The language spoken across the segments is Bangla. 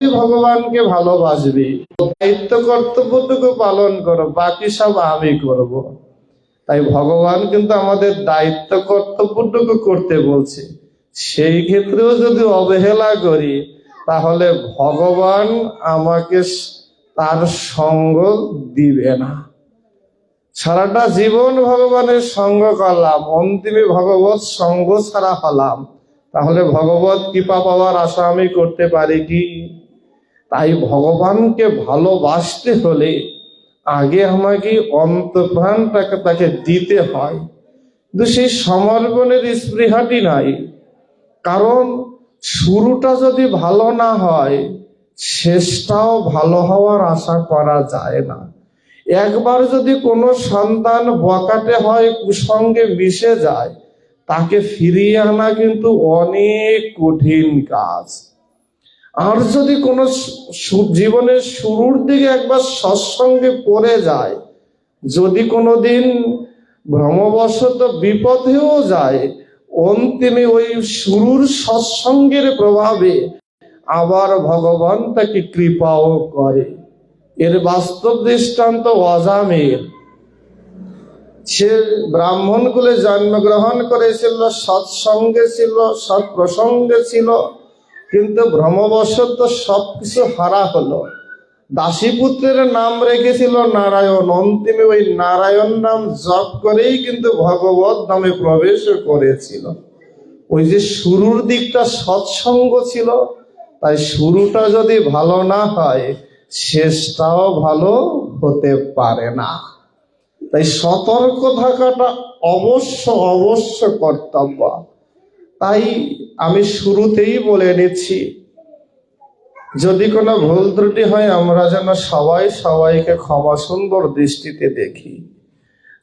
ভগবানকে ভালোবাসবি, দায়িত্ব কর্তব্যটুকু পালন করো, বাকি সব আমি করব। তাই ভগবান কিন্তু আমাদের দায়িত্ব কর্তব্যটুকু করতে বলছে। সেই ক্ষেত্রেও যদি অবহেলা করি তাহলে ভগবান আমাকে তার সঙ্গ দিবে না। সারাটা জীবন ভগবানের সঙ্গ করলাম, অন্তিমে ভগবত সঙ্গ ছাড়া হলাম, তাহলে ভগবত কৃপা পাওয়ার আশা আমি করতে পারি কি? তাই ভগবানকে ভালোবাসতে হলে আগে আমাকে অন্তঃপ্রাণটাকে তাকে দিতে হয়। কিন্তু সেই সমর্পণের স্পৃহাটি নাই। কারণ শুরুটা যদি ভালো না হয় শেষটাও ভালো হওয়ার আশা করা যায় না। একবার যদি কোনো সন্তান বকাটে হয়, কুসঙ্গে মিশে যায়, তাকে ফিরিয়ে আনা কিন্তু অনেক কঠিন কাজ। আর যদি কোনো জীবনের শুরুর দিকে একবার সৎসঙ্গে পড়ে যায়, যদি কোনোদিন ভ্রমবশত বিপদেও যায়, অন্তিমে ওই শুরুর সৎসঙ্গের প্রভাবে আবার ভগবান তাকে কৃপাও করে। এর বাস্তব দৃষ্টান্ত অজামিল। সে ব্রাহ্মণ কুলে জন্মগ্রহণ করেছিল, সৎসঙ্গে ছিল, সৎ প্রসঙ্গে ছিল, কিন্তু ভ্রমবশত সবকিছু হারা হলো। দাসীপুত্রের নাম রেখেছিল নারায়ণ, অন্তিমে ওই নারায়ণ নাম জপ করেই কিন্তু ভগবত ধামে প্রবেশ করেছিল। ওই যে শুরুর দিকটা সৎসঙ্গ ছিল, তাই শুরুটা যদি ভালো না হয় শেষটাও ভালো হতে পারে না। তাই সতর্ক থাকাটা অবশ্য কর্তব্য। তাই আমি শুরুতেই বলে নিচ্ছি, যদি কোনো ভুল ত্রুটি হয় আমরা যেন সবাই সবাইকে ক্ষমা সুন্দর দৃষ্টিতে দেখি।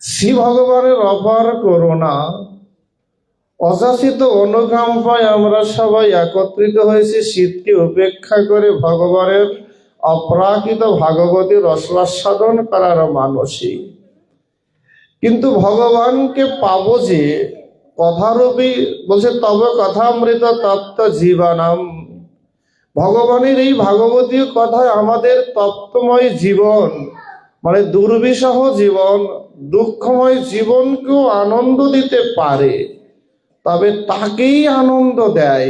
শ্রী ভগবানের অপার করুণা, অযাচিত অনুকম্পায় আমরা সবাই একত্রিত হয়েছি শীতকে উপেক্ষা করে ভগবানের অপ্রাকৃত ভাগবতী রসাস্বাদন করার মানসী। কিন্তু ভগবানকে পাবো যে কথারূপী, বলছে তব কথামৃত তত্ত্ব জীবনম। ভগবানের এই ভাগবতীয় কথায় আমাদের তত্ত্বময় জীবন, মানে দুর্বিষহ জীবন, দুঃখময় জীবনকেও আনন্দ দিতে পারে। তবে তাকেই আনন্দ দেয়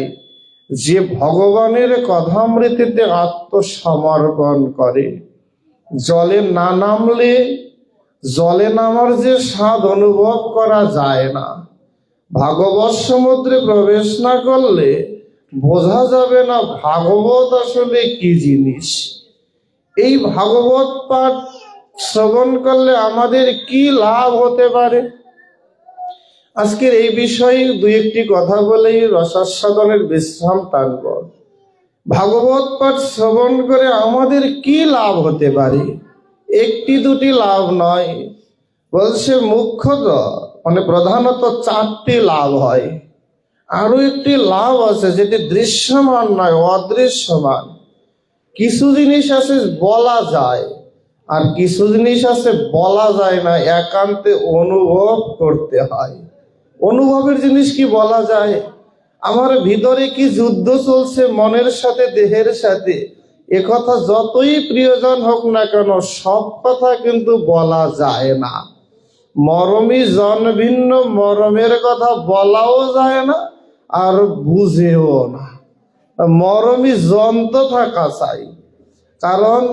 যে ভগবানের কথামৃতিতে আত্মসমর্পণ করে। জলে না নামলে জলে নামার যে স্বাদ অনুভব করা যায় না, ভাগবত সমুদ্রে প্রবেশ না করলে বোঝা যাবে না ভাগবত আসলে কি জিনিস। এই ভাগবত পাঠ শ্রবণ করলে আমাদের কি লাভ হতে পারে, আজকের এই বিষয়ে দুই একটি কথা বলেই রসাস্বাদনের বিশ্রাম টানব। ভাগবত পাঠ শ্রবণ করে আমাদের কি লাভ হতে পারে? একটি দুটি লাভ নয়, বলছে মুখ্যত মানে প্রধানত চারটি লাভ হয়। আরো একটি লাভ আছে যেটি দৃশ্যমান নয়, অদৃশ্যমান। কিছু জিনিস আছে বলা যায়, আর কিছু জিনিস আছে বলা যায় না, একান্তে অনুভব করতে হয়। অনুভবের জিনিস কি বলা যায়? আমার ভিতরে কি যুদ্ধ চলছে মনের সাথে দেহের সাথে, একথা যতই প্রিয়জন হোক না কেন সব কথা কিন্তু বলা যায় না। মরমী জন ভিন্ন, মরমের কথা বলাও যায় না আর বুঝেও না। মরমী জন তো থাকা চাই, কারণ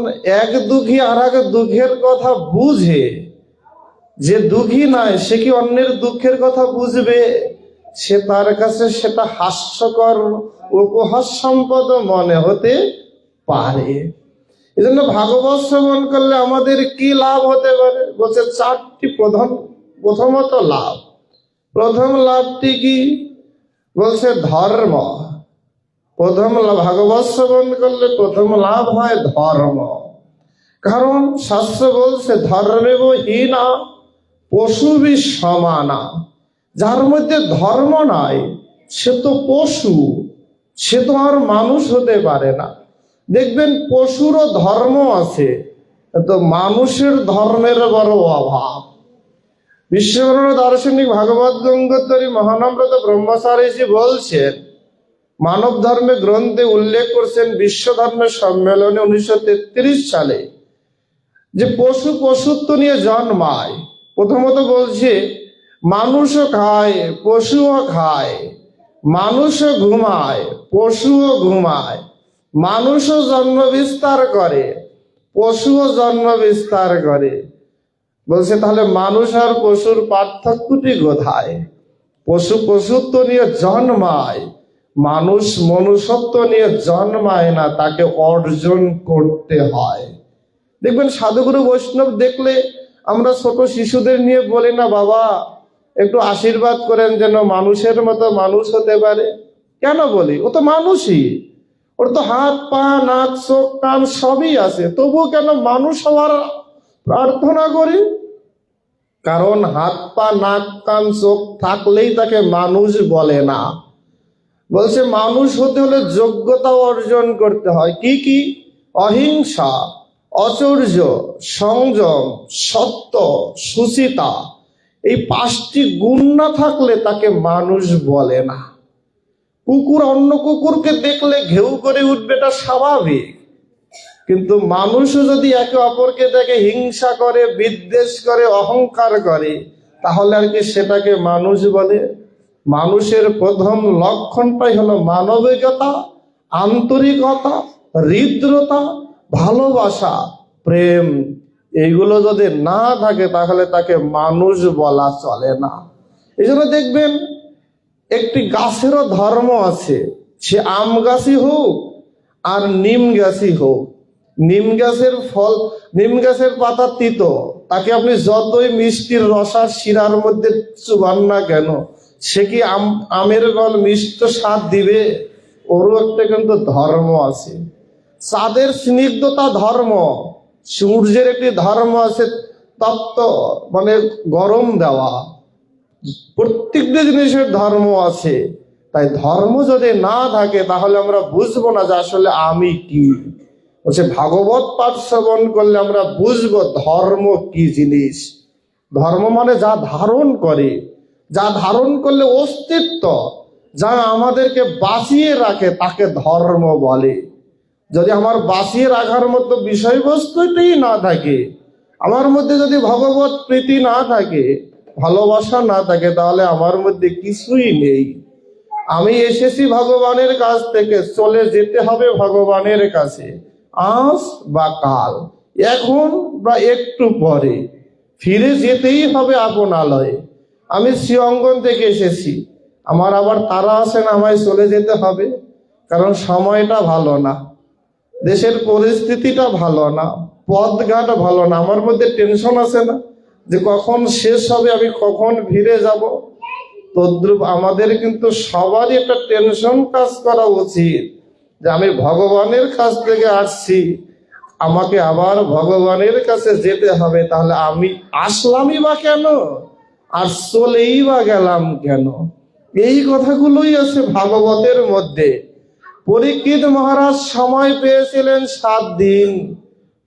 এক দুঃখী আর এক দুঃখের কথা বুঝে। যে দুঃখী নয় সে কি অন্যের দুঃখের কথা বুঝবে? সে তার কাছে সেটা হাস্যকর উপহাস সম্পদ মনে হতে পারে। এই জন্য ভাগবত শ্রবণ করলে আমাদের কি লাভ হতে পারে? বলছে চারটি প্রথমত লাভ। প্রথম লাভটি কি? বলছে ধর্ম। প্রথম ভাগবত শ্রবণ করলে প্রথম লাভ হয় ধর্ম। কারণ শাস্ত্র বলছে ধর্মেব হীনা পশুবি সমানা। যার মধ্যে ধর্ম নাই সে তো পশু, সে তো আর মানুষ হতে পারে না। দেখবেন পশুরও ধর্ম আছে, তো মানুষের ধর্মের বড় অভাব। বিশ্ববরণ দার্শনিক ভাগবত গঙ্গোত্তরী মহানম্রত ব্রহ্মচারীজি বলছেন মানব ধর্মে গ্রন্থে উল্লেখ করছেন বিশ্ব ধর্মের সম্মেলনে 1933 সালে, যে পশু পশুত্ব নিয়ে জন্মায়। প্রথমত বলছে মানুষও খায় পশুও খায়, মানুষও ঘুমায় পশুও ঘুমায়, মানুষও জন্ম বিস্তার করে পশুও জন্ম বিস্তার করে। বলছে তাহলে মানুষ আর পশুর পার্থক্যটি কোথায়? পশু পশুত্ব নিয়ে জন্মায়, মানুষ মনুষ্যত্ব নিয়ে জন্মায় না, তাকে অর্জন করতে হয়। দেখবেন সাধুগুরু বৈষ্ণব দেখলে আমরা ছোট শিশুদের নিয়ে বলি না, বাবা একটু আশীর্বাদ করেন যেন মানুষের মতো মানুষ হতে পারে। কেন বলি? ও তো মানুষই, ওর তো হাত পা নাক চোখ কান সবই আছে, তবুও কেন মানুষ হওয়ার প্রার্থনা করি? কারণ হাত পা নাক কান চোখ থাকলেই তাকে মানুষ বলে না। বলছে মানুষ হতে হলে যোগ্যতা অর্জন করতে হয়। কি কি? অহিংসা, অচর্য, সংযম, সত্য, সুচিতা, এই 5টি গুণ না থাকলে তাকে মানুষ বলে না। কুকুর অন্য কুকুরকে দেখলে ঘেউ করে উঠবে, এটা স্বাভাবিক। কিন্তু মানুষও যদি একে অপরকে দেখে হিংসা করে, বিদ্বেষ করে, অহংকার করে, তাহলে আর কি সেটাকে মানুষ বলে? মানুষের প্রথম লক্ষণটাই হলো মানবিকতা, আন্তরিকতা, হৃদ্রতা, ভালোবাসা, প্রেম। এইগুলো যদি না থাকে তাহলে তাকে মানুষ বলা চলে না। এই জন্য দেখবেন একটি গাছেরও ধর্ম আছে, সে আম গাছই হোক আর নিম গাছই হোক। নিম গাছের ফল, নিম গাছের পাতা তিতো, তাকে আপনি যতই মিষ্টির রসা শিরার মধ্যে চুবান না কেন, সে কি আমের ফল মিষ্টি স্বাদ দিবে? ওরও একটা কিন্তু ধর্ম আছে। চাঁদের স্নিগ্ধতা ধর্ম, সূর্যের একটি ধর্ম আছে তপ্ত, মানে গরম দেওয়া। প্রত্যেকটা জিনিসের ধর্ম আছে। তাই ধর্ম যদি না থাকে তাহলে আমরা বুঝবো না যে আসলে আমি কি। বলছে ভাগবত পাঠ শ্রবণ করলে আমরা বুঝবো ধর্ম কি জিনিস। ধর্ম মানে যা ধারণ করে, যা ধারণ করলে অস্তিত্ব, যা আমাদেরকে বাঁচিয়ে রাখে, তাকে ধর্ম বলে। যদি আমার বাঁচিয়ে রাখার মতো বিষয়বস্তুটাই না থাকে, আমার মধ্যে যদি ভগবত প্রীতি না থাকে, ভালোবাসা না থাকে, তাহলে আমার মধ্যে কিছুই নেই। আমি এসেছি ভগবানের কাছ থেকে, চলে যেতে হবে ভগবানের কাছে, আজ বা কাল, এখন বা একটু পরে, ফিরে যেতেই হবে আপনালয়ে। আমি শ্রীঅঙ্গন থেকে এসেছি, আমার আবার তারা আছেন, আমায় চলে যেতে হবে, কারণ সময়টা ভালো না, দেশের পরিস্থিতিটা ভালো না, পথঘাট ভালো না, আমার মধ্যে টেনশন আছে না যে কখন শেষ হবে, আমি কখন ফিরে যাব। তদ্রূপ আমাদের কিন্তু সবারই একটা টেনশন কাজ করা উচিত যে আমি ভগবানের কাছ থেকে আসছি, আমাকে আবার ভগবানের কাছে যেতে হবে, তাহলে আমি আসলামই বা কেন আর চলেই বা গেলাম কেন? এই কথাগুলোই আছে ভাগবতের মধ্যে। পরীক্ষিত মহারাজ সময় পেয়েছিলেন 7 দিন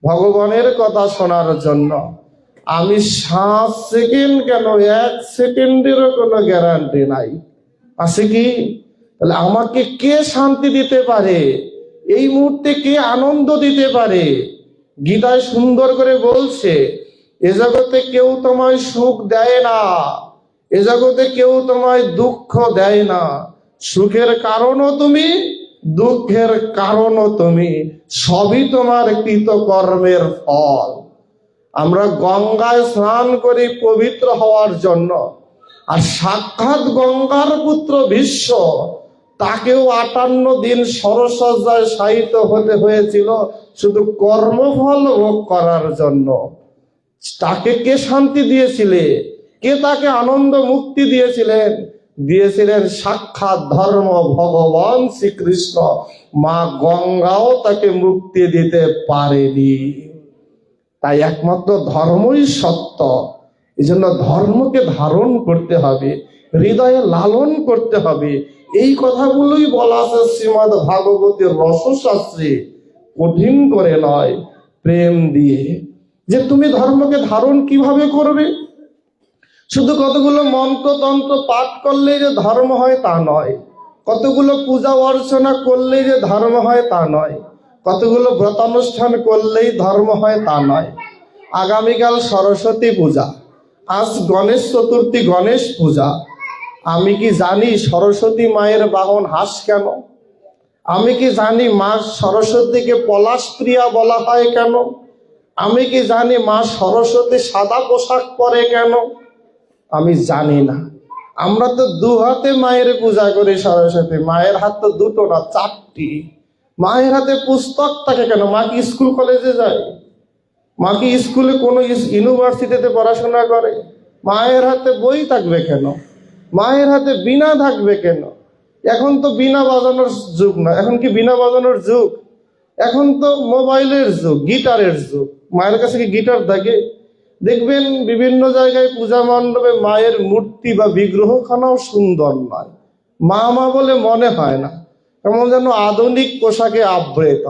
ভগবানের কথা শোনার জন্য। আমি 7 সেকেন্ড কেন, 1 সেকেন্ডেরও কোনো গ্যারান্টি নাই। আছে কি? তাহলে আমাকে কে শান্তি দিতে পারে, এই মুহূর্তে কে আনন্দ দিতে পারে? গীতায় সুন্দর করে বলছে, এ জগতে কেউ তোমায় সুখ দেয় না, এ জগতে কেউ তোমায় দুঃখ দেয় না। সুখের কারণও তুমি, দুঃখের কারণও তুমি, সবই তোমার কৃতকর্মের ফল। আমরা গঙ্গায় স্নান করি পবিত্র হওয়ার জন্য, আর সাক্ষাৎ গঙ্গার পুত্র ভীষ্ম, তাকেও 58 দিন সরসজ্জায় শায়িত হতে হয়েছিল শুধু কর্মফল ভোগ করার জন্য। তাকে কে শান্তি দিয়েছিলে? কে তাকে আনন্দ মুক্তি দিয়েছিলেন? দিয়েছিলেন সাক্ষাৎ ধর্ম ভগবান শ্রীকৃষ্ণ। মা গঙ্গাও তাকে মুক্তি দিতে পারেনি। তাই একমাত্র ধর্মই সত্য। এই জন্য ধর্মকে ধারণ করতে হবে, হৃদয়ে লালন করতে হবে। এই কথাগুলোই বলা আছে শ্রীমদ্ ভাগবতের রসশাস্ত্রে, কঠিন করে নয়, প্রেম দিয়ে। যে তুমি ধর্মকে ধারণ কিভাবে করবে? শুধু কতগুলো মন্ত্রতন্ত্র পাঠ করলেই যে ধর্ম হয় তা নয়। কতগুলো পূজা অর্চনা করলেই যে ধর্ম হয় তা নয়, কতগুলো ব্রতানুষ্ঠান করলেই ধর্ম হয় তা নয়। আগামীকাল সরস্বতী পূজা, আজ গণেশ চতুর্থী, গণেশ পূজা। আমি কি জানি সরস্বতী মায়ের বাহন হাঁস কেন? আমি কি জানি মা সরস্বতীকে পলাশ প্রিয়া বলা হয় কেন? আমি কি জানি মা সরস্বতী সাদা পোশাক পরে কেন? আমি জানি না। আমরা তো দু হাতে মায়ের পূজা করি সরস্বতী। মায়ের হাত তো দুটো না, চারটি। মায়ের হাতে পুস্তক থাকে কেন? মা কি স্কুল কলেজে যায়? মা কি স্কুলে কোনো ইউনিভার্সিটিতে পড়াশোনা করে? মায়ের হাতে বই থাকবে কেন? মায়ের হাতে বীণা থাকবে কেন? এখন তো বীণা বাজানোর যুগ না। এখন কি বীণা বাজানোর যুগ? এখন তো মোবাইলের যুগ, গিটারের যুগ। মায়ের কাছে কি গিটার থাকে? দেখবেন বিভিন্ন জায়গায় পূজা মণ্ডপে মায়ের মূর্তি বা বিগ্রহখানাও সুন্দর নয়। মা মা বলে মনে হয় না, কেমন যেন আধুনিক পোশাকে আবৃত।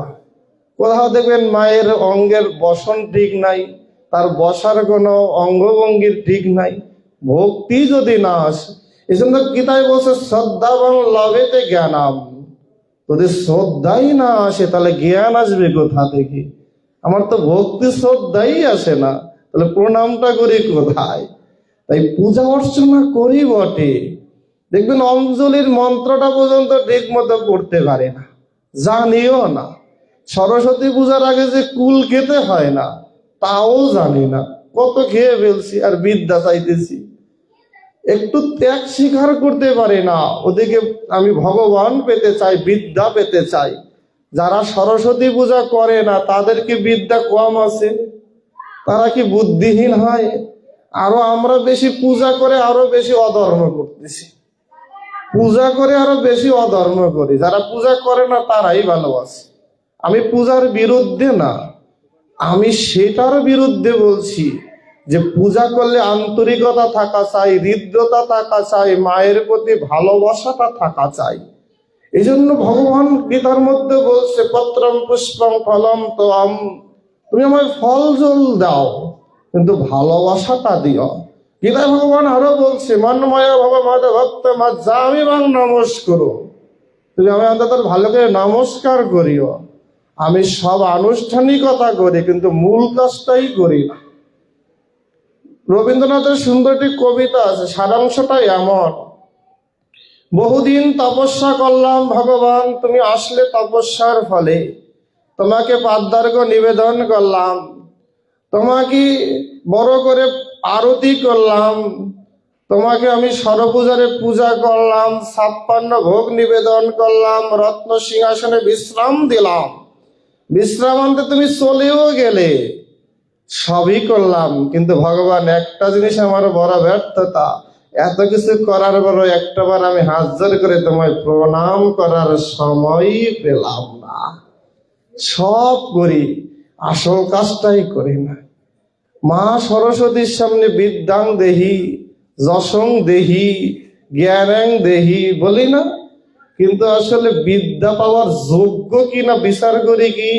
কোথাও দেখবেন মায়ের অঙ্গের বসন ঠিক নাই, তার বসার কোনো অঙ্গভঙ্গির ঠিক নাই। ভক্তি যদি না আসে, এই জন্য গীতায় বলছে শ্রদ্ধা এবং লভেতে জ্ঞানাম। যদি শ্রদ্ধাই না আসে তাহলে জ্ঞান আসবে কোথা থেকে? আমার তো ভক্তি শ্রদ্ধাই আসে না, তাহলে প্রণামটা করি কোথায়? তাই পূজা অর্চনা করি বটে, দেখবেন অঞ্জলির মন্ত্রটা পর্যন্ত ঠিক মতো পড়তে পারে না, জানিও না। সরস্বতী পূজার আগে যে কুল খেতে হয় না তাও জানি না। কত খেয়ে ফেলছি আর বিদ্যা চাইতেছি, একটু ত্যাগ স্বীকার করতে পারে না। ওদিকে আমি ভগবান পেতে চাই, বিদ্যা পেতে চাই। যারা সরস্বতী পূজা করে না তাদের কি বিদ্যা কম আছে? তারা কি বুদ্ধিহীন হয়? আরো আমরা বেশি পূজা করে আরো বেশি অধর্ম করতেছি। পূজা করে আরো বেশি অধর্ম করি। যারা পূজা করে না তারাই ভালো আছে। আমি পূজার বিরুদ্ধে না, আমি সেটার বিরুদ্ধে বলছি যে পূজা করলে আন্তরিকতা থাকা চাই, হৃদ্রতা থাকা চাই, মায়ের প্রতি ভালোবাসাটা থাকা চাই। এই জন্য ভগবান গীতার মধ্যে বলছে পত্রম পুষ্পম ফলম তোয়াম, তুমি আমায় ফল জল দাও কিন্তু ভালোবাসাটা দিও। গীতায় ভগবান আরো বলছে মন্ময় ভব মদ ভক্ত মজ্জামি বাং নমস্কার, তুমি আমি অন্তত ভালো করে নমস্কার করিও। আমি সব আনুষ্ঠানিকতা করি কিন্তু মূল কাজটাই করি না। রবীন্দ্রনাথের সুন্দর একটি কবিতা আছে, সারাংশটাই এমন: বহুদিন তপস্যা করলাম ভগবান, তুমি আসলে তপস্যার ফলে, তোমাকে পাদ্যার্ঘ নিবেদন করলাম, তোমাকে বড় করে আরতি করলাম, তোমাকে আমি সরপূজারে পূজা করলাম, 56 ভোগ নিবেদন করলাম, রত্ন সিংহাসনে বিশ্রাম দিলাম, বিশ্রামান্তে তুমি চলেও গেলে, সবই করলাম। কিন্তু ভগবান একটা জিনিস আমার বড় ব্যর্থতা, এত কিছু করার পরও একটাবার আমি হাত জোর করে তোমায় প্রণাম করার সময় পেলাম না। সব করি, আসল কাজটাই করি না। মা সরস্বতীর সামনে বিদ্যাং দেহি, যশং দেহি, জ্ঞানাং দেহি বলি না, কিন্তু আসলে বিদ্যা পাওয়ার যোগ্য কিনা বিচার করি কি?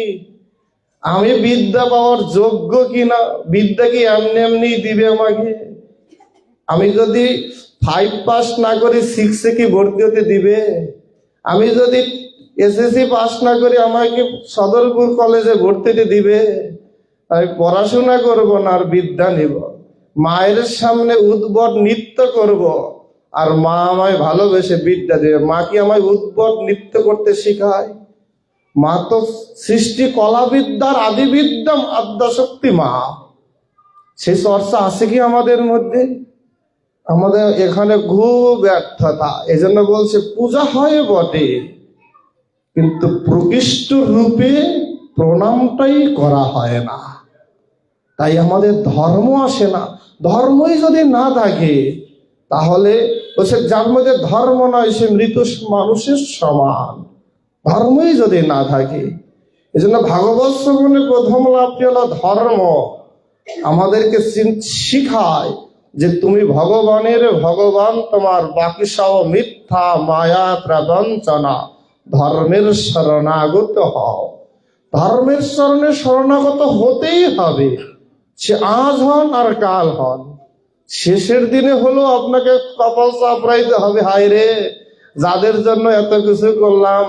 আমি বিদ্যা পাওয়ার যোগ্য কিনা? বিদ্যা কি এমনি এমনি দিবে আমাকে? আমি যদি 5 পাস না করি 6-এ কি ভর্তি হতে দিবে? আমি যদি এসএসসি পাস না করি আমাকে সদরপুর কলেজে ভর্তি হতে দিবে? আমি পড়াশোনা করব না আর বিদ্যা নিব, মায়ের সামনে উদ্ভট নৃত্য করব, আর মা আমায় ভালোবেসে বিদ্যা দেবে। মা কি আমায় উদ্ভট নৃত্য করতে শেখায়? মা তো সৃষ্টি কলাবিদ্যার আদিবিদ্যা আদ্যাশক্তি মা। সেই চর্চা আছে কি আমাদের মধ্যে? আমাদের এখানে খুব ব্যর্থতা। এই জন্য বলছে পূজা হয় বটে কিন্তু প্রকৃষ্ট রূপে প্রণামটাই করা হয় না। তাই আমাদের ধর্ম আসে না। ধর্মই যদি না থাকে তাহলে বলছে যার মধ্যে ধর্ম নয় সে মৃত মানুষের সমান। ধর্মই যদি না থাকে, এই জন্য ভাগবত শ্রবণে প্রথম লাভটি হলো ধর্ম। আমাদেরকে শিখায় যে তুমি ভগবানের ভগবান, তোমার বাকি সব মিথ্যা, মায়া, প্রবঞ্চনা। ধর্মের শরণাগত হও। ধর্মের শরণে শরণাগত হতেই হবে, সে আজ হন আর কাল হন। শেষের দিনে হলো আপনাকে কপাল চাপড়াইতে হবে, হায় রে যাদের জন্য এত কিছু করলাম,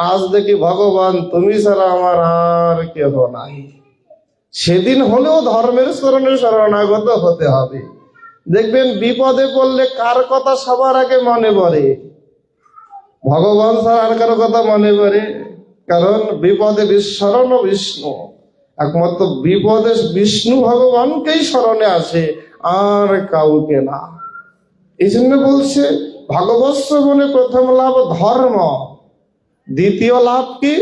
আজ দেখি ভগবান তুমি ছাড়া আমার আর কেহ নাই। সেদিন হলেও ধর্মের চরণে শরণাগত হতে হবে। দেখবেন বিপদে পড়লে কার কথা সবার আগে মনে পড়ে? ভগবান ছাড়া আর কারো কথা মনে পড়ে? কারণ বিপদে শরণ বিষ্ণু, একমাত্র বিপদে বিষ্ণু ভগবানকেই স্মরণে আসে, আর কাউকে না। এই জন্য বলছে ভাগবত শ্রবণে প্রথম লাভ ধর্ম, দ্বিতীয় লাভ কি?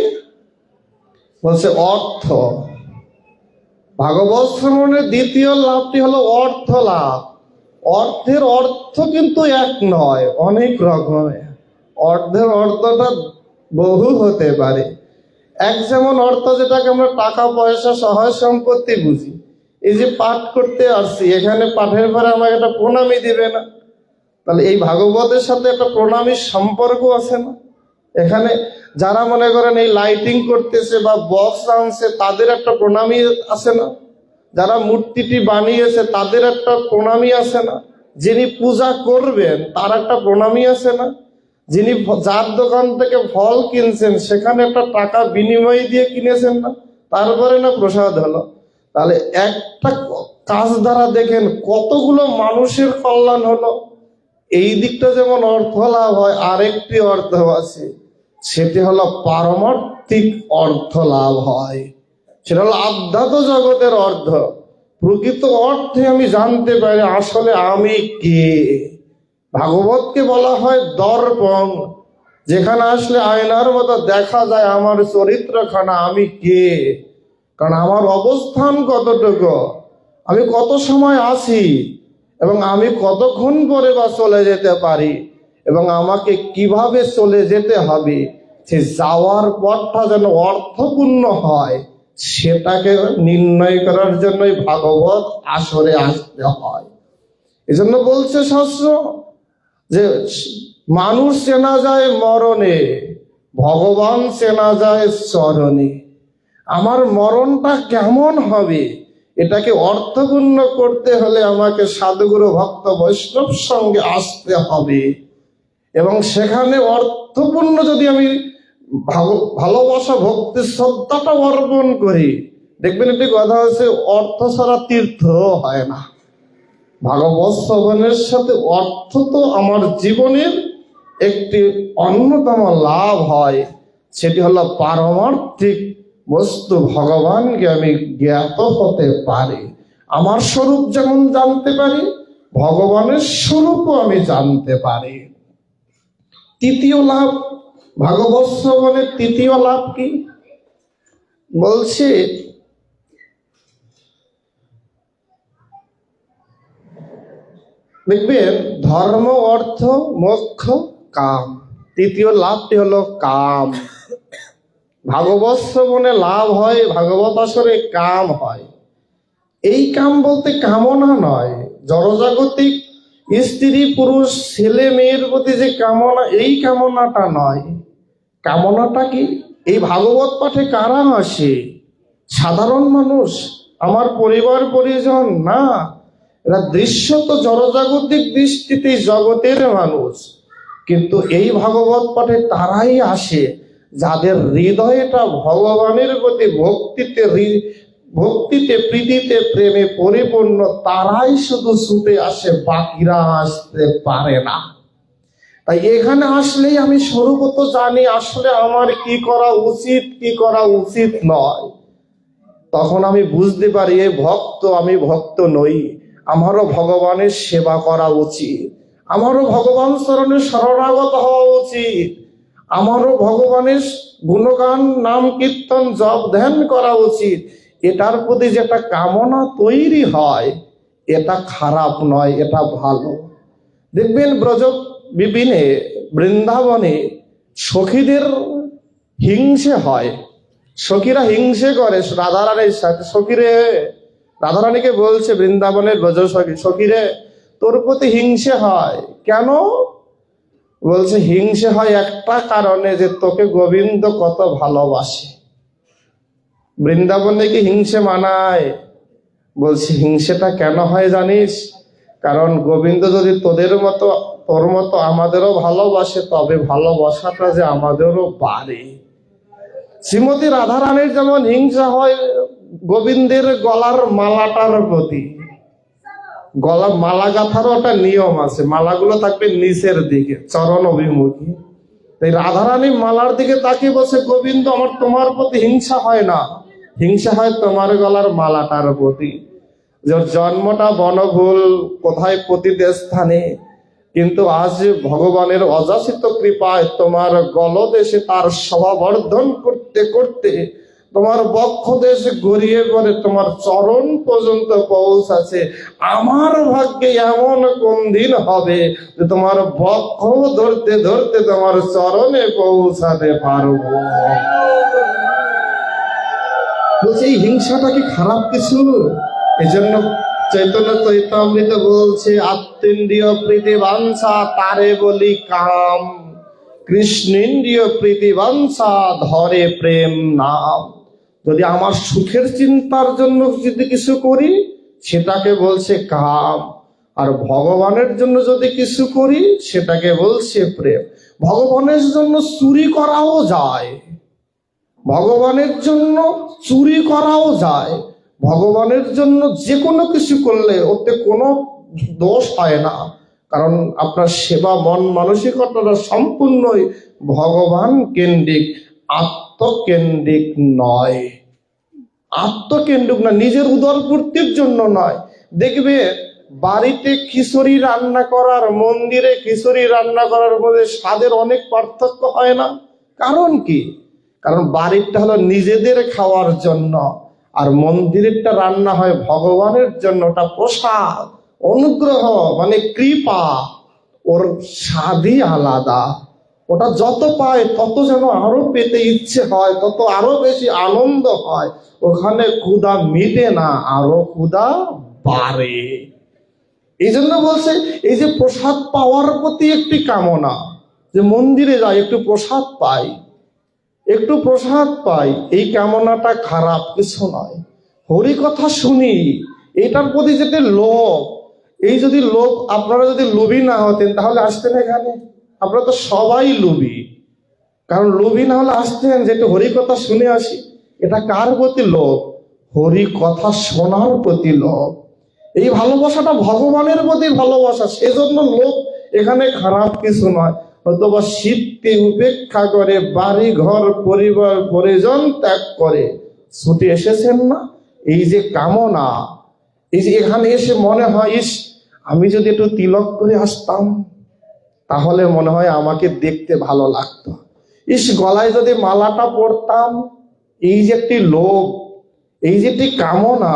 বলছে অর্থ। ভাগবত শ্রবণের দ্বিতীয় লাভটি হলো অর্থ লাভ। অর্থের অর্থ কিন্তু এক নয়, অনেক রকমের। অর্থের অর্থটা বহু হতে পারে। এক যেমন অর্থ যেটাকে আমরা টাকা পয়সা সহায় সম্পত্তি বুঝি। এই যে পাঠ করতে আসছি, এখানে পাঠের পরে আমাকে একটা প্রণামী দিবে না? তাহলে এই ভাগবতের সাথে একটা প্রণামীর সম্পর্ক আছে না? এখানে যারা মনে করেন এই লাইটিং করতেছে বা বক্স আনছে, তাদের একটা প্রণামী আছে না? যারা মূর্তিটি বানিয়েছে তাদের একটা প্রণামী আছে না? যিনি পূজা করবেন তার একটা প্রণামী আছে না? যিনি যার দোকান থেকে ফল কিনছেন সেখানে একটা টাকা বিনিময় দিয়ে কিনেছেন না? তারপরে না প্রসাদ হলো। তাহলে একটা কাজ দ্বারা দেখেন কতগুলো মানুষের কল্যাণ হলো। এই দিকটা যেমন অর্থ লাভ হয়, আরেকটি অর্থ আছে, সেটি হলো পারমার্থিক অর্থ লাভ হয়। সেটা হলো আধ্যাত্ম জগতের অর্থ। প্রকৃত অর্থে আমি জানতে পারি আসলে আমি কে। ভাগবতকে বলা হয় দর্পণ, যেখানে আসলে আয়নার মতো দেখা যায় আমার চরিত্রখানা, আমি কে। কারণ আমার অবস্থান কতটুকু, আমি কত সময় আছি, এবং আমি কতক্ষণ পরে বা চলে যেতে পারি, এবং আমাকে কিভাবে চলে যেতে হবে, সে যাওয়ার পথটা যেন অর্থপূর্ণ হয়, সেটাকে নির্ণয় করার জন্যই ভাগবত আসরে আসতে হয়। এজন্য বলছে শাস্ত্র যে মানুষ চেনা যায় মরণে, ভগবান চেনা যায় চরণে। আমার মরণটা কেমন হবে, এটাকে অর্থপূর্ণ করতে হলে আমাকে সাধুগুরু ভক্ত বৈষ্ণব সঙ্গে আসতে হবে, এবং সেখানে অর্থপূর্ণ যদি আমি ভালোবাসা ভক্তি শ্রদ্ধাটা অর্পণ করি, দেখবেন একটি কথা হচ্ছে অর্থ ছাড়া তীর্থ হয় না। ভাগবত শ্রবণের সাথে অর্থ তো আমার জীবনের একটি অন্যতম লাভ হয়, সেটি হলো পারমার্থিক বস্তু ভগবানকে আমি জ্ঞাত হতে পারি। আমার স্বরূপ যেমন জানতে পারি, ভগবানের স্বরূপও আমি জানতে পারি। তৃতীয় লাভ, ভাগবত শ্রবণের তৃতীয় লাভ কি? বলছে দেখবেন ধর্ম, অর্থ, মোক্ষ, কাম। তৃতীয় লাভটি হলো কাম। ভাগবত শ্রবণে লাভ হয়, ভাগবত আসরে কাম হয়। এই কাম বলতে কামনা নয়, জড়জাগতিক স্ত্রী পুরুষ ছেলে মেয়ের প্রতি যে কামনা, এই কামনাটা নয়। কামনাটা কি? এই ভাগবত পাঠে কারা আসে? সাধারণ মানুষ, আমার পরিবার পরিজন না, এরা দৃশ্যত জড়জাগতিক দৃষ্টিতে জগতের মানুষ। কিন্তু এই ভাগবত পাঠে তারাই আসে যাদের হৃদয়টা ভগবানের প্রতি ভক্তিতে প্রীতিতে প্রেমে পরিপূর্ণ, তারাই শুধু ছুটে আসে, বাকিরা আসতে পারে না। তাই এখানে আসলেই আমি স্বরূপত জানি আসলে আমার কি করা উচিত, কি করা উচিত নয়। তখন আমি বুঝতে পারি এই ভক্ত, আমি ভক্ত নই, আমারও ভগবানের সেবা করা উচিত, আমারও ভগবান চরণে শরণাগত হওয়া উচিত, আমারও ভগবানের গুণগান নাম কীর্তন জপ ধ্যান করা উচিত। এটার প্রতি যেটা কামনা তৈরি হয়, এটা খারাপ নয়, এটা ভালো। দেখবেন ব্রজ বিপিনে, বৃন্দাবনে সখীদের হিংসে হয়, সখীরা হিংসে করে রাধারানীর সাথে। সখীরে, রাধারানীকে বলছে বৃন্দাবনের ব্রজ সখী, সখীরে তোর প্রতি হিংসে হয় কেন? বলছে হিংসে হয় একটা কারণে, যে তোকে গোবিন্দ কত ভালোবাসে। বৃন্দাবনে কি হিংসে মানায়? বলছে হিংসেটা কেন হয় জানিস? কারণ গোবিন্দ যদি তোর মতো আমাদেরও ভালোবাসে, তবে ভালোবাসাটা যে আমাদেরও বাড়ে। শ্রীমতী রাধারানীর যেমন হিংসা হয় গোবিন্দের গলার মালাটার প্রতি। গলা মালা গাঁথারও একটা নিয়ম আছে, মালাগুলো থাকবে নিচের দিকে, চরণ অভিমুখী। তাই রাধারানী মালার দিকে তাকিয়ে বলছে, গোবিন্দ আমার তোমার প্রতি হিংসা হয় না, হিংসা হয় তোমার গলার মালাটার প্রতি। যার জন্মটা বনভূল, কোথায় পতিত স্থানে, কিন্তু আজ ভগবানের অযাচিত কৃপায় তোমার গলদেশে তার শোভাবর্ধন করতে করতে তোমার বক্ষ দেশ গড়িয়ে পড়ে তোমার চরণ পর্যন্ত পৌঁছাছে। আমার ভাগ্যে এমন কোন দিন হবে যে তোমার বক্ষ ধরতে ধরতে তোমার চরণে পৌঁছাতে পারবো। বলছে এই হিংসাটা কি খারাপ কিছু? এই জন্য চৈতন্য চৈতামৃত বলছে, আত্মেন্দ্রিয় প্রীতি বাঞ্ছা তারে বলি কাম, কৃষ্ণেন্দ্রিয় প্রীতি বাঞ্ছা ধরে প্রেম নাম। যদি আমার সুখের চিন্তার জন্য যদি কিছু করি সেটাকে বলছে কাম, আর ভগবানের জন্য যদি কিছু করি সেটাকে বলছে প্রেম। ভগবানের জন্য চুরি করাও যায়, ভগবানের জন্য চুরি করাও যায়, ভগবানের জন্য যে কোনো কিছু করলে ওতে কোনো দোষ হয় না, কারণ আপনার সেবা মন মানসিকতাটা সম্পূর্ণই ভগবান কেন্দ্রিক, আত্মকেন্দ্রিক নয়। আত্মকেন্দ্রিক না, নিজের উদরপূর্তির জন্য নয়। দেখবে বাড়িতে খিচুড়ি রান্না করার, মন্দিরে খিচুড়ি রান্না করার মধ্যে স্বাদের অনেক পার্থক্য হয় না। কারণ কি? কারণ বাড়িটা হলো নিজেদের খাওয়ার জন্য, আর মন্দিরেরটা রান্না হয় ভগবানের জন্য। ওটা প্রসাদ, অনুগ্রহ, মানে কৃপা, ওর স্বাদই আলাদা। ওটা যত পায় তত যেন আরো পেতে ইচ্ছে হয়, তত আরো বেশি আনন্দ হয়। ওখানে ক্ষুধা মিটে না, আরো ক্ষুধা বাড়ে। এই জন্য বলছে, এই যে প্রসাদ পাওয়ার প্রতি একটি কামনা, যে মন্দিরে যাই একটু প্রসাদ পাই, একটু প্রসাদ পাই, এই কামনাটা খারাপ কিছু নয়। হরি কথা শুনি, এটার প্রতি যেটা লোভ, এই যদি লোভ, আপনারা যদি লোভী না হতেন তাহলে আসতেন এখানে? আপনারা তো সবাই লোভী, কারণ লোভী না হলে আসতেন যে একটু হরি কথা শুনে আসি। এটা কার প্রতি লোভ? হরি কথা শোনার প্রতি লোভ। এই ভালোবাসাটা ভগবানের প্রতি ভালোবাসা, সেজন্য লোভ এখানে খারাপ কিছু নয়। অথবা শীতকে উপেক্ষা করে বাড়ি ঘর পরিবার পরিজন ত্যাগ করে ছুটে এসেছেন না, এই যে কামনা, এই যে এখানে এসে মনে হয়, ইস আমি যদি একটু তিলক করে আসতাম তাহলে মনে হয় আমাকে দেখতে ভালো লাগতো, ইস গলায় যদি মালাটা পরতাম। এই যে একটি লোভ, এই যে একটি কামনা,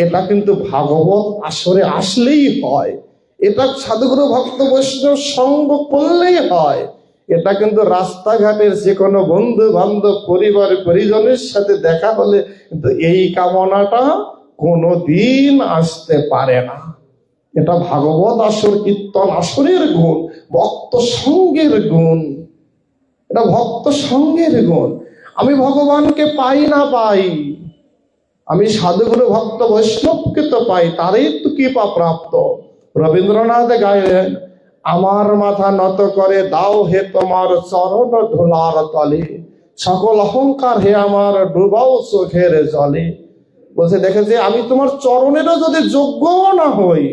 এটা কিন্তু ভাগবত আসরে আসলেই হয়। এটা সাধুগুরু ভক্ত বৈষ্ণব সঙ্গ করলেই হয়। এটা কিন্তু রাস্তাঘাটের যে কোনো বন্ধু বান্ধব পরিবার পরিজনের সাথে দেখা হলে কিন্তু এই কামনাটা কোনোদিন আসতে পারে না। এটা ভাগবত আসর, কীর্তন আসরের গুণ, ভক্ত সঙ্গের গুণ। এটা ভক্ত সঙ্গের গুণ। আমি ভগবানকে পাই না পাই, আমি সাধুগুরু ভক্ত বৈষ্ণবকে তো পাই, তারই তো কৃপা প্রাপ্ত। রবীন্দ্রনাথ গাইলেন, আমার মাথা নত করে দাও হে তোমার চরণ ধুলার তলে, সকল অহংকার হে আমার ডুবাও চোখের জলে। বলছে দেখে যে আমি তোমার চরণেরও যদি যোগ্য না হই,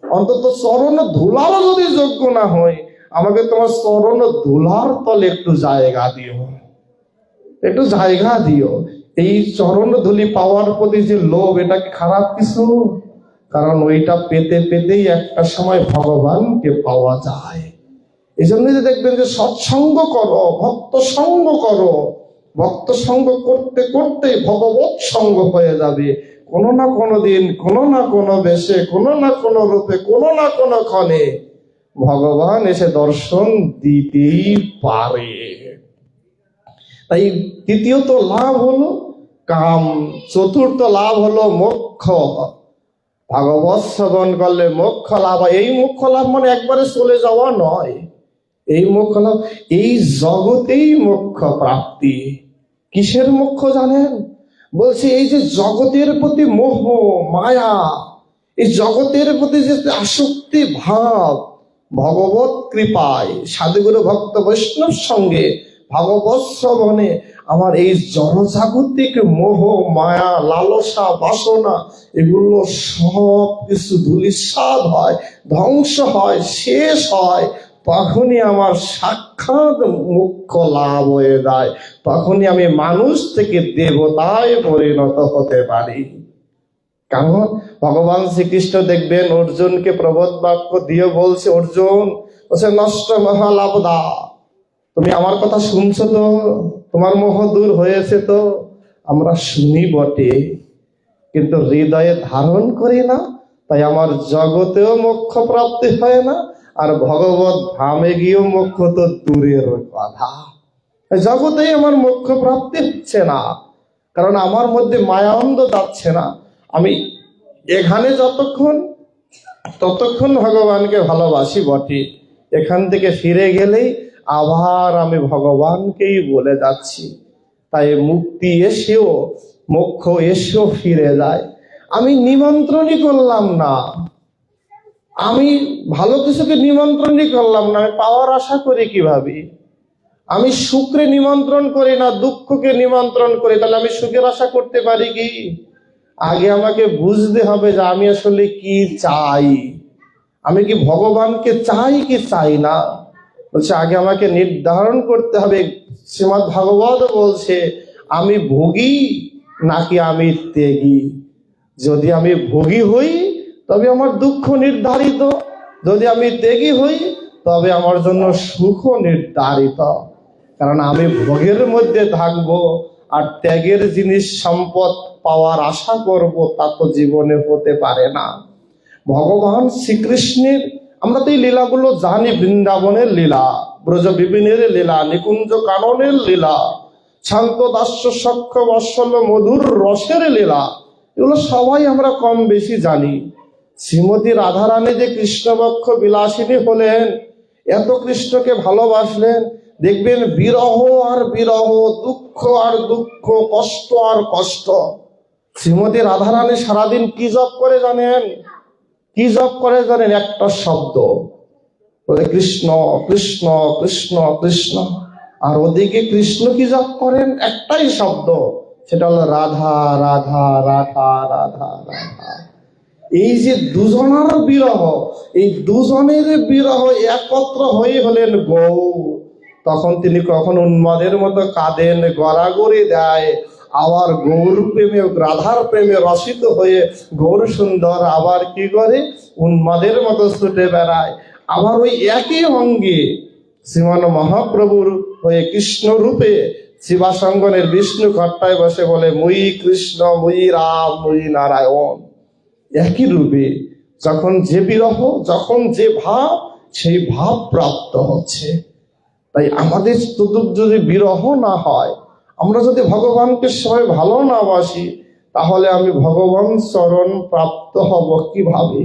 অন্তত চরণ ধুলারও যদি যোগ্য না হই, আমাকে তোমার চরণ ধুলার তলে একটু জায়গা দিও, একটু জায়গা দিও। এই চরণ ধুলি পাওয়ার প্রতি যে লোভ, এটা কি খারাপ কিছু? কারণ ওইটা পেতে পেতেই একটা সময় ভগবানকে পাওয়া যায়। এই জন্য দেখবেন যে সৎসঙ্গ করো, ভক্ত সঙ্গ করো, ভক্ত সঙ্গ করতে করতে ভগবত সঙ্গ হয়ে যাবে। কোনো না কোনো দিন, কোনো না কোনো বেশে, কোনো না কোনো রূপে, কোনো না কোনো ক্ষণে ভগবান এসে দর্শন দিতেই পারে। তাই তৃতীয়ত লাভ হলো কাম, চতুর্থ লাভ হলো মোক্ষ। ভাগবত শ্রবণ করলে মোক্ষ লাভ হয়। এই মোক্ষ লাভ মানে একবারে চলে যাওয়া নয়, এই মোক্ষ লাভ এই জগতেই মোক্ষ প্রাপ্তি। কিসের মোক্ষ জানেন? বলছে এই যে জগতের প্রতি মোহ মায়া, এই জগতের প্রতি যে আসক্তি ভাব, ভগবত কৃপায় সাধুগুরু ভক্ত বৈষ্ণব সঙ্গে ভাগবত শ্রবণে আমার এই জনজাগতিক মোহ, মায়া, লালসা, বাসনা এগুলো সব কিছু ধূলিসাৎ হয়, ধ্বংস হয়, শেষ হয়। তখনই আমার সাক্ষাৎ মুখ্য লাভ হয়ে যায়, তখনই আমি মানুষ থেকে দেবতায় পরিণত হতে পারি। কারণ ভগবান শ্রীকৃষ্ণ দেখবেন অর্জুনকে প্রবোধ বাক্য দিয়ে বলছে, অর্জুন বলছে, নষ্ট মহালাভদা, তুমি আমার কথা শুনছো তো? তোমার মোহ দূর হয়েছে তো? আমরা শুনি বটে, কিন্তু হৃদয়ে ধারণ করি না, তাই আমার জগতেও মোক্ষ প্রাপ্তি হয় না, আর ভগবত ধামে গিয়েও মোক্ষ তো দূরের কথা। জগতেই আমার মোক্ষ প্রাপ্তি হচ্ছে না, কারণ আমার মধ্যে মায়ানন্দ যাচ্ছে না। আমি এখানে ততক্ষণ ভগবানকে ভালোবাসি বটে, এখান থেকে ফিরে গেলেই আবার আমি ভগবানকেই বলে যাচ্ছি। তাই মুক্তি এসেও, মোক্ষ এসেও ফিরে যায়। আমি নিমন্ত্রণই করলাম না, আমি ভালো কিছুকে নিমন্ত্রণই করলাম না, আমি পাওয়ার আশা করি কিভাবে? আমি সুখকে নিমন্ত্রণ করি না, দুঃখকে নিমন্ত্রণ করি, তাহলে আমি সুখের আশা করতে পারি কি? আগে আমাকে বুঝতে হবে যে আমি আসলে কি চাই, আমি কি ভগবানকে চাই কি চাই না। বলছে আগে আমাকে নির্ধারণ করতে হবে। শ্রীমদ্ ভাগবত বলছে, আমি ভোগী নাকি আমি ত্যাগী। যদি আমি ভোগী হই তবে আমার দুঃখ নির্ধারিত, যদি আমি ত্যাগী হই তবে আমার জন্য সুখ নির্ধারিত। কারণ আমি ভোগের মধ্যে থাকবো আর ত্যাগের জিনিস সম্পদ পাওয়ার আশা করব, তা তো জীবনে হতে পারে না। ভগবান শ্রীকৃষ্ণের আমরা তো এই লীলাগুলো জানি, বৃন্দাবনের লীলা, ব্রজ বিপিনের লীলা, নিকুঞ্জ কাননের লীলা, শান্ত দাস্য সখ্য বৎসল মধুর রসের লীলা, এগুলো সবাই আমরা কম বেশি জানি। শ্রীমতী রাধারানী যে কৃষ্ণবক্ষ বিলাসিনী হলেন, এত কৃষ্ণকে ভালোবাসলেন, দেখবেন বিরহ আর বিরহ, দুঃখ আর দুঃখ, কষ্ট আর কষ্ট। শ্রীমতী রাধারানী সারাদিন কি জপ করে জানেন? কি জপ করে জানেন? একটা শব্দ বলে, কৃষ্ণ কৃষ্ণ কৃষ্ণ কৃষ্ণ। আর ওদিকে কৃষ্ণ কি জপ করেন? একটাই শব্দ, সেটা হলো রাধা রাধা রাধা রাধা রাধা। এই যে দুজনের বিরহ, এই দুজনের বিরহ একত্র হয়ে হলেন গৌর। তখন তিনি কখন উন্মাদের মতো কাঁদেন, গড়াগড়ি দেয়, আবার গৌর প্রেমে, রাধার প্রেমে রসিত হয়ে গৌর সুন্দর আবার কি করে? উন্মাদের মতো ছুটে বেড়ায়। আবার ওই একই অঙ্গে শ্রীমান মহাপ্রভুর হয়ে কৃষ্ণ রূপে শিবাসঙ্গনের বিষ্ণু খট্টায় বসে বলে, মুই কৃষ্ণ, মুই রাম, মুই নারায়ণ। একই রূপে যখন যে বিরহ, যখন যে ভাব, সেই ভাব প্রাপ্ত হচ্ছে। তাই আমাদের যদি বিরহ না হয়, আমরা যদি ভগবানকে সবাই ভালো না বাসি, তাহলে আমি ভগবান চরণ প্রাপ্ত হব কিভাবে?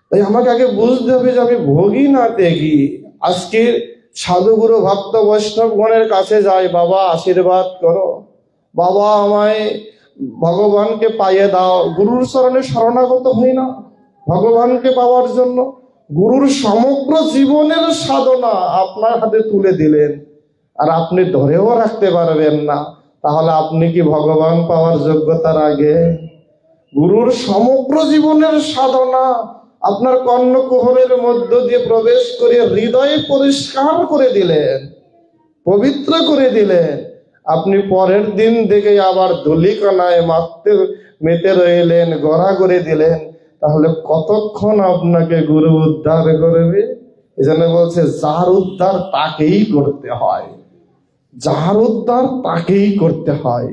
তাই আমাকে আগে বুঝতে হবে যে আমি ভোগী না ত্যাগী। আজকে সাধুগুরু ভক্ত বৈষ্ণবগণের কাছে যাই, বাবা আশীর্বাদ করো, বাবা আমায় ভগবানকে পাইয়ে দাও। গুরুর চরণে শরণাগত হই না ভগবানকে পাওয়ার জন্য? গুরুর সমগ্র জীবনের সাধনা আপনার হাতে তুলে দিলেন, আর আপনি ধরেও রাখতে পারবেন না, তাহলে আপনি কি ভগবান পাওয়ার যোগ্যতার আগে? গুরুর সমগ্র জীবনের সাধনা আপনার কর্ণকুহরের মধ্য দিয়ে প্রবেশ করে হৃদয়ে পরিষ্কার করে দিলেন, পবিত্র করে দিলেন। আপনি পরের দিন থেকে আবার ধুলিকণায় মেতে রইলেন, গড়া করে দিলেন, তাহলে কতক্ষণ আপনাকে গুরু উদ্ধার করবে? এজন্য বলছে, যার উদ্ধার তাকেই করতে হয়, যার উদ্ধার তাকেই করতে হয়।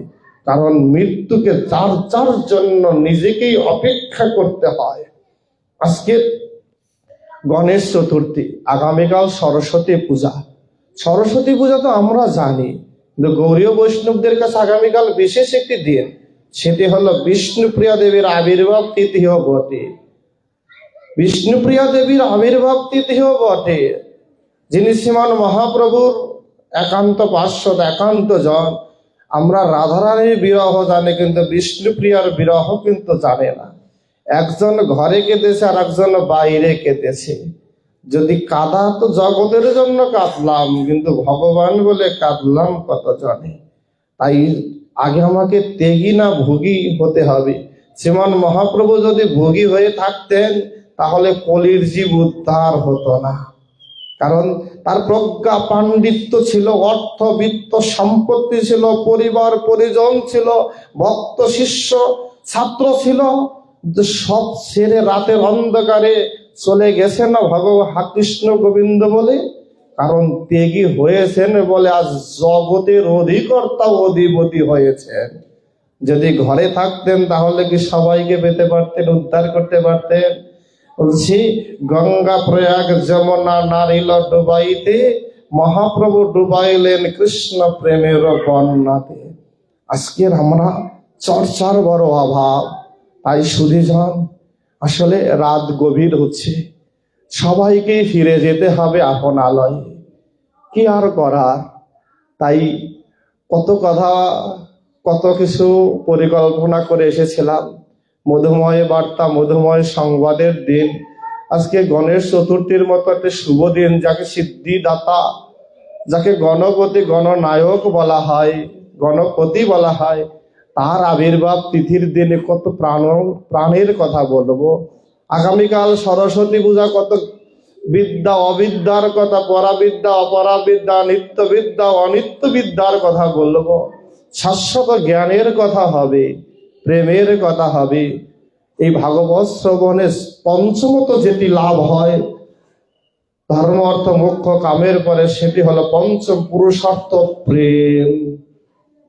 কারণ মৃত্যুকে যার যার জন্য নিজেকেই অপেক্ষা করতে হয়। আজকে গণেশ চতুর্থী, আগামীকাল সরস্বতী পূজা। সরস্বতী পূজা তো আমরা জানি, কিন্তু গৌরীয় বৈষ্ণবদের কাছে আগামীকাল বিশেষ একটি দিন, সেটি হলো বিষ্ণুপ্রিয়া দেবীর আবির্ভাব তিথিও বটে। বিষ্ণুপ্রিয়া দেবীর আবির্ভাব তিথিও বটে, যিনি শ্রীমান মহাপ্রভুর একান্ত পার্শ্বদ, একান্ত জন। আমরা রাধারানীর বিরহ জানে, কিন্তু বিষ্ণুপ্রিয়ার বিরহ কিন্তু জানে না। একজন ঘরে কেঁদেছে আর একজন বাইরে কেঁদেছে। যদি কাঁদা তো জগতের জন্য কাঁদলাম, কিন্তু ভগবান বলে কাঁদলাম কত জনে। তাই আগে আমাকে ত্যাগী না ভোগী হতে হবে। শ্রীমান মহাপ্রভু যদি ভোগী হয়ে থাকতেন তাহলে কলির জীব উদ্ধার হতো না। কারণ তার প্রজ্ঞা পাণ্ডিত্য ছিল, অর্থ বিত্ত সম্পত্তি ছিল, পরিবার পরিজন ছিল, ভক্ত শিষ্য ছাত্র ছিল, সব ছেড়ে রাতের অন্ধকারে চলে গেছেন না ভগবান কৃষ্ণ গোবিন্দ বলে। কারণ ত্যাগী হয়েছেন বলে আজ জগতের অধিকর্তা অধিপতি হয়েছেন। যদি ঘরে থাকতেন তাহলে কি সবাইকে পেতে পারতেন, উদ্ধার করতে পারতেন? বলছি, গঙ্গা প্রয়াগ যমুনা নারিল ডুবাইতে, মহাপ্রভু ডুবাইলেন কৃষ্ণ প্রেমের বন্যাতে। আজকের আমরা চর্চার বড় অভাব। তাই সুধীজন, আসলে রাত গভীর হচ্ছে, সবাইকে ফিরে যেতে হবে আপন আলয়ে। কি আর করার? তাই কত কথা, কত কিছু পরিকল্পনা করে এসেছিলাম। মধুময় বার্তা, মধুময় সংবাদের দিন। আজকে গণেশ চতুর্থীর মতো একটা শুভ দিন, যাকে সিদ্ধিদাতা, যাকে গণপতি গণনায়ক বলা হয়, গণপতি বলা হয়, তার আবির্ভাব তিথির দিনে কত প্রাণের কথা বলবো। আগামীকাল সরস্বতী পূজা, কত বিদ্যা অবিদ্যার কথা, পরাবিদ্যা অপরাবিদ্যা, নিত্য বিদ্যা অনিত্য বিদ্যার কথা বলবো। শাশ্বত জ্ঞানের কথা হবে, প্রেমের কথা হবে। এই ভাগবত শ্রবণে পঞ্চমত যেটি লাভ হয়, ধর্ম অর্থ মোক্ষ কামের পরে, সেটি হলো পঞ্চম পুরুষার্থ প্রেম,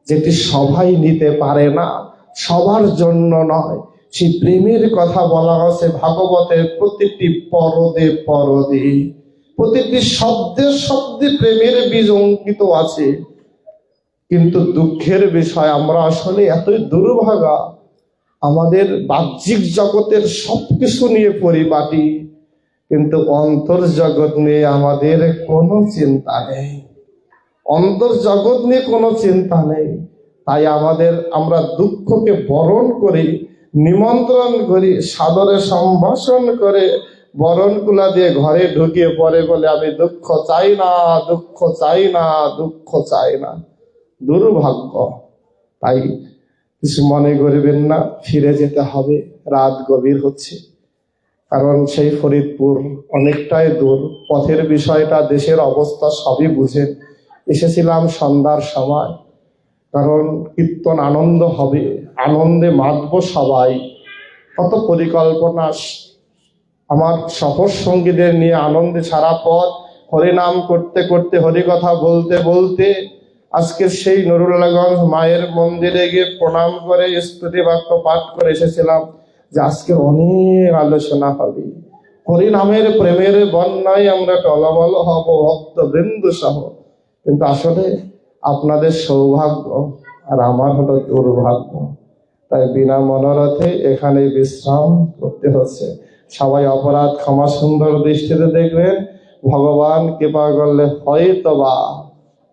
যেটি সবাই নিতে পারে না, সবার জন্য নয়। সেই প্রেমের কথা বলা হচ্ছে ভাগবতের প্রতিটি পরদে পরদে, প্রতিটি শব্দে শব্দে প্রেমের বীজ অঙ্কিত আছে। কিন্তু দুঃখের বিষয়, আমরা আসলে এতই দুর্ভাগা, আমাদের বাহ্যিক জগতের সবকিছু নিয়ে পরিপাটি, কিন্তু অন্তর জগৎ নিয়ে আমাদের কোনো চিন্তা নেই, অন্তর জগৎ নিয়ে কোনো চিন্তা নেই। তাই আমরা দুঃখকে বরণ করি, নিমন্ত্রণ করি, সাদরে সম্ভাষণ করে বরণ কুলা দিয়ে ঘরে ঢুকিয়ে পরে বলে, আমি দুঃখ চাই না, দুঃখ চাই না, দুঃখ চাই না। দুর্ভাগ্য। তাই কিছু মনে করবেন না, ফিরে যেতে হবে, রাত গভীর হচ্ছে। কারণ সেই ফরিদপুর অনেকটাই দূর, পথের বিষয়টা, দেশের অবস্থা সবই বুঝে এসেছিলাম সন্ধ্যার সময়। কারণ কীর্তন আনন্দ হবে, আনন্দে মাতব সবাই। কত পরিকল্পনা, আমার সফর সঙ্গীদের নিয়ে আনন্দে সারা পথ হরিনাম করতে করতে, হরিকথা বলতে বলতে, আজকে সেই নুরুল্লাহগঞ্জ মায়ের মন্দিরে গিয়ে প্রণাম করে স্তুতি বাক্য পাঠ করে এসেছিলাম যে আজকে অনেক আলোচনা হবে, হরিনামের প্রেমের বন্যায় আমরা টলমল হব ভক্তবৃন্দ সহ। কিন্তু আসলে আপনাদের সৌভাগ্য আর আমার হলো দুর্ভাগ্য। তাই বিনা মনোরথে এখানে বিশ্রাম করতে হচ্ছে। সবাই অপরাধ ক্ষমা সুন্দর দৃষ্টিতে দেখবেন। ভগবান কৃপা করলে হয়তোবা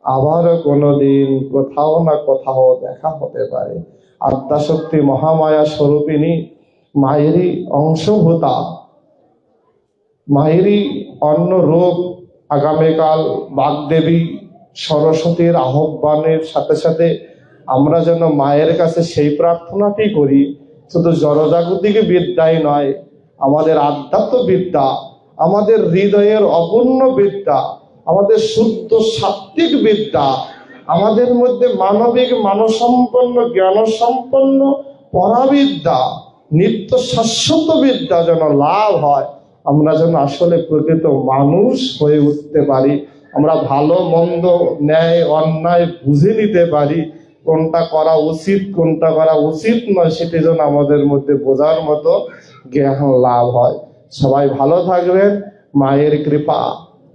আবার কোনোদিন কোথাও না কোথাও দেখা হতে পারে। আদ্যাশক্তি মহামায়া স্বরূপিণী, মায়েরই অংশভূতা, মায়েরই অন্য রূপ। আগামীকাল বাগদেবী সরস্বতীর আহ্বানের সাথে সাথে আমরা যেন মায়ের কাছে সেই প্রার্থনাটি করি, শুধু জড়জাগতিক বিদ্যাই নয়, আমাদের আধ্যাত্ম বিদ্যা, আমাদের হৃদয়ের অপূর্ণ বিদ্যা, আমাদের শুদ্ধ সাত্ত্বিক বিদ্যা, আমাদের মধ্যে মানবিক মানসম্পন্ন জ্ঞান সম্পন্ন পরাবিদ্যা, নিত্য শাশ্বত বিদ্যা যেন লাভ হয়। আমরা যেন আসলে প্রকৃত মানুষ হয়ে উঠতে পারি, আমরা ভালো মন্দ ন্যায় অন্যায় বুঝে নিতে পারি, কোনটা করা উচিত কোনটা করা উচিত নয়, সেটি যেন আমাদের মধ্যে বোঝার মতো জ্ঞান লাভ হয়। সবাই ভালো থাকবেন। মায়ের কৃপা,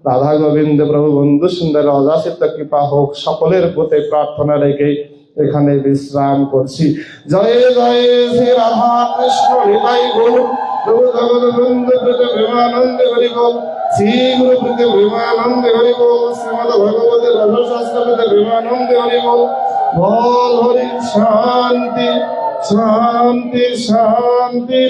রাধা গোবিন্দ প্রভু বন্ধু সুন্দর অযাচিত কৃপা হোক সকলের প্রতি প্রার্থনা রেখে এখানে বিশ্রাম করছি। জয় জয় শ্রী রাধা কৃষ্ণ নিতাই গৌর প্রভু জগৎবন্ধু প্রতি প্রেমানন্দে হরি বল, শ্রী গুরু প্রতি প্রেমানন্দে হরি বল, শ্রীমদ ভগবতী রসশাস্ত্র প্রতি প্রেমানন্দে হরি বল। বল হরি শান্তি शांति शांति